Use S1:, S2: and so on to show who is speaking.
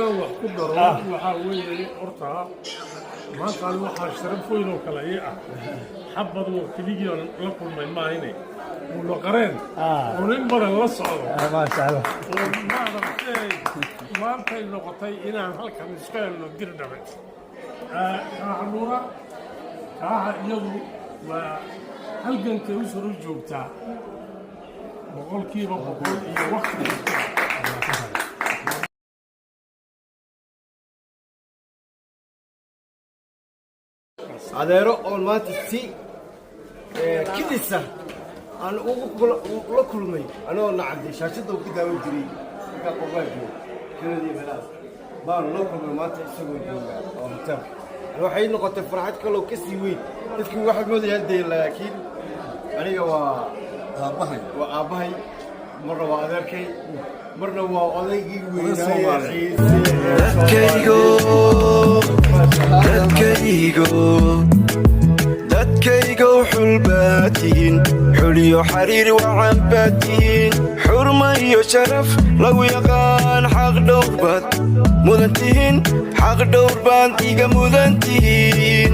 S1: wax ku daro waxa weeye horta maanta aan waxa sharaf weyn oo kale ah xabad oo kaliya la kulmay maayne oo qareen oo nin badan la socdo
S2: ما شاء الله
S1: maanta ay noqotay inaan halkan iska helno dirdhabe xanuura iyadu waa halganka u soo joogtaa boqolkiiba boqol iyo waqti
S3: adeero oo maanta si kidisa aan ugu la kulmay anoo nacday shaashada ku daawan jiray ka qofayo keenadii meelaas baan la kulmay maanta isagoo jooga oo hotel waxay noqotay farxad kale oo ka sii weyn dadkii waxa moodayaan deyn laakiin aniga waa aabahay marna waa adeerkay marna waa odaygii
S4: dadkaygo xulbaatihiin xuliyo xariir wacan baatihiin xurma iyo sharaf lagu yaqaan xaq dhowr baad mudantihiin xaq dhowr baad iga mudantihiin